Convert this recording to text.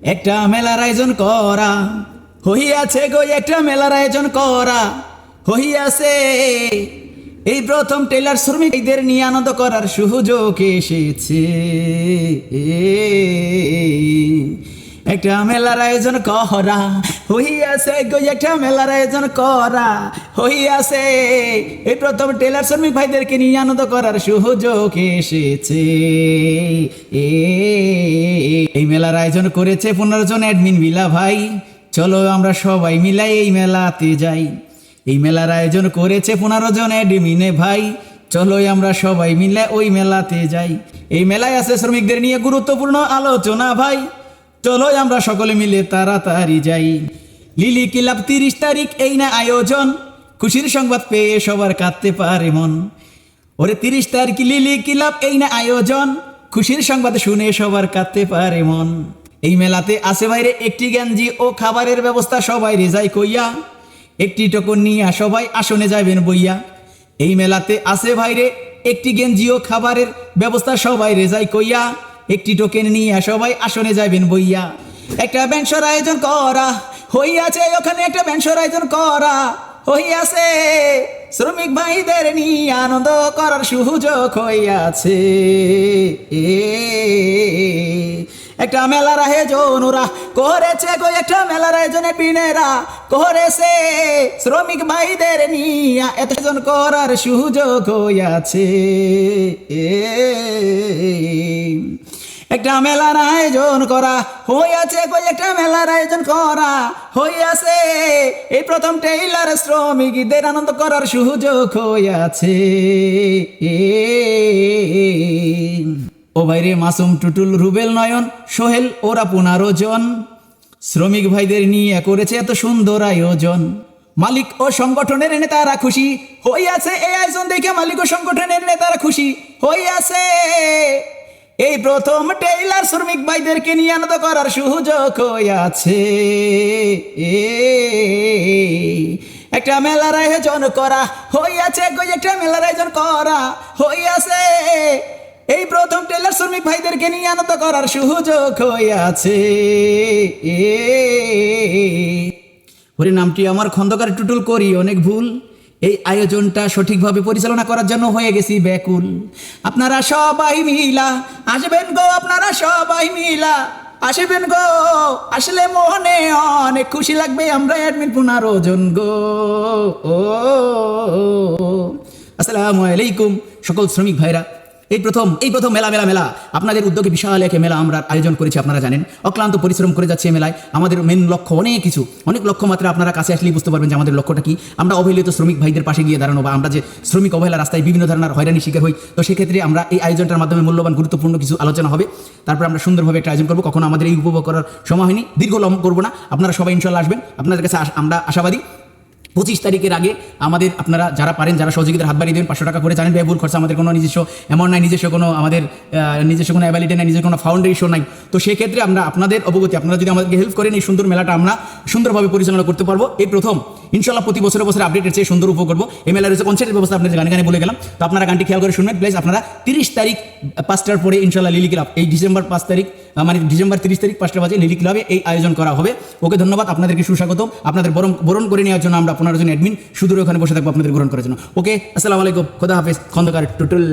একটা মেলার আয়োজন করা হইয়াছে গো, একটা মেলার আয়োজন করা হইয়াছে। এই প্রথম টেলার শ্রমিকদের নিয়ে আনন্দ করার সুযোগ এসেছে। একটা মেলার আয়োজন করা হইয়াছে গো, একটা মেলার আয়োজন করা হইয়াছে। এই প্রথম টেলার শ্রমিক ভাইদেরকে নিয়ে আনন্দ করার সুযোগ এসেছে। এই মেলার আয়োজন করেছে 15 জন অ্যাডমিন মিলা ভাই। চলো আমরা সবাই মিলাই এই মেলাতে যাই। এই মেলার আয়োজন করেছে 15 জন অ্যাডমিনে ভাই। চলো আমরা সবাই মিলে ওই মেলাতে যাই। এই মেলায় আছে শ্রমিকদের নিয়ে গুরুত্বপূর্ণ আলোচনা ভাই। চলো আমরা সকলে মিলে তাড়াতাড়ি যাই। লিলি ক্লাব 30 তারিখ এই না আয়োজন, খুশির সংবাদ পেয়ে সবার কাঁদতে পারে মন। ওরে 30 তারিখ লিলি ক্লাব এই না আয়োজন, খুশির সংবাদ শুনে সবার কাঁদতে পারে মন। এই মেলাতে আছে বাইরে একটি গেঞ্জি ও খাবারের ব্যবস্থা, সবাই রেজাই কইয়া একটি টোকন নিয়ে সবাই আসনে যাবেন বইয়া। এই মেলাতে আছে বাইরে একটি গেঞ্জি ও খাবারের ব্যবস্থা, সবাই রেজাই কইয়া একটি টোকেন নিয়ে সবাই আসনে যাবেন বইয়া। একটা ব্যাংশর আয়োজন করা হইয়াছে, ওখানে একটা ব্যাংশর আয়োজন করা হইয়াছে। শ্রমিক ভাইদের নিয়ে আনন্দ করার সুযোগ হইয়াছে। একটা মেলার আয়োজন ওরা করেছে গো, একটা মেলার আয়োজনে পিনেরা করেছে। শ্রমিক ভাইদের নিয়ে এত আয়োজন করার সুযোগ হইয়াছে। একটা মেলার আয়োজন করা হইয়াছে গো, একটা মেলার আয়োজন করা হইয়াছে। এই প্রথম টেইলার শ্রমিকদের আনন্দ করার সুযোগ হইয়াছে। ও ভাইরে মাসুম, টুটুল, রুবেল, নয়ন, সোহেল ওরা 15 জন শ্রমিক ভাইদের নিয়ে করেছে এত সুন্দর আয়োজন। মালিক ও সংগঠনের নেতারা খুশি হইয়াছে। এই আয়োজন দেখে মালিক ও সংগঠনের নেতারা খুশি হইয়াছে। এই প্রথম টেইলার শ্রমিক ভাইদেরকে নিয়ে আনন্দ করার সুযোগ হইয়াছে। একটা মেলার আয়োজন করা হইয়াছে গো, একটা মেলার আয়োজন করা হইয়াছে। এই প্রথম টেইলার শ্রমিক ভাইদেরকে নিয়ে আনন্দ করার সুযোগ হইয়াছে। ওরে নামটি আমার খন্দকার টুটুল, করি অনেক ভুল। এই আয়োজনটা সঠিকভাবে পরিচালনা করার জন্য হয়ে গেছি ব্যাকুল। আপনারা সবাই মিলা আসবেন গো, আপনারা সবাই মিলা আসবেন গো। আসলে মনে অনেক খুশি লাগবে, আমরা অ্যাডমিন 15 জন গো। আসসালামু আলাইকুম সকল শ্রমিক ভাইরা। এই প্রথম মেলা আপনাদের উদ্যোগে বিশাল এক মেলা আমরা আয়োজন করেছি। আপনারা জানেন অক্লান্ত পরিশ্রম করে যাচ্ছে মেলায়। আমাদের মেন লক্ষ্য অনেক লক্ষ্য মাত্রা আপনারা কাছে আসলেই বুঝতে পারবেন যে আমাদের লক্ষ্যটা কি। আমরা অবহেলিত শ্রমিক ভাইদের পাশে গিয়ে দাঁড়ানো, বা আমরা যে শ্রমিক অবহেলা রাস্তায় বিভিন্ন ধরনের হয়রানির শিকার হই। তো সেক্ষেত্রে আমরা এই আয়োজনটার মাধ্যমে মূল্যবান গুরুত্বপূর্ণ কিছু আলোচনা হবে। তারপর আমরা সুন্দরভাবে একটা আয়োজন করবো। কখনো আমাদের এই উপভোগ করার সময় হয়নি, দীর্ঘ লম্ব করবো না। আপনারা সবাই ইনশাল্লাহ আসবেন। আপনাদের কাছে আমরা আশাবাদী 25 তারিখের আগে আমাদের আপনারা যারা পারেন, যারা সহযোগিতার হাত বাড়িয়ে দেবেন। 500 টাকা করে জানেন ব্যয়বহুল খরচা। আমাদের কোনো নিজস্ব অ্যামাউন্ট নাই, নিজস্ব কোনো অ্যাবিলিটি নাই, নিজস্ব কোনো ফাউন্ডেশন নাই। তো সেক্ষেত্রে আমরা আপনাদের অবগতি, আপনারা যদি আমাদেরকে হেল্প করেন, এই সুন্দর মেলাটা আমরা সুন্দরভাবে পরিচালনা করতে পারবো। এই প্রথম ইনশাল্লাহ প্রতি বছরে আপডেটের চেয়ে সুন্দর উপভোগ করবো। এই মেলার রয়েছে কনসার্টের ব্যবস্থা, আপনাদের গানে বলে গেলাম। তো আপনারা গানটি খেয়াল করে শুনবেন প্লিজ। আপনারা 30 তারিখ 5টার পরে ইনশাল্লাহ লিলি ক্লাব, এই ডিসেম্বর 5 তারিখ মানে ডিসেম্বর 30 তারিখ 5টা বাজে লিলি ক্লাবে এই আয়োজন করা হবে। ওকে ধন্যবাদ, আপনাদেরকে সুস্বাগতম। আপনাদের বরণ করে নেওয়ার জন্য আমরা 15 জন অ্যাডমিন শুধু ওখানে বসে থাকবো আপনাদের গ্রহণ করার জন্য। ওকে, আসসালামু আলাইকুম, খোদা হাফেজ, খন্দকার টুটুল।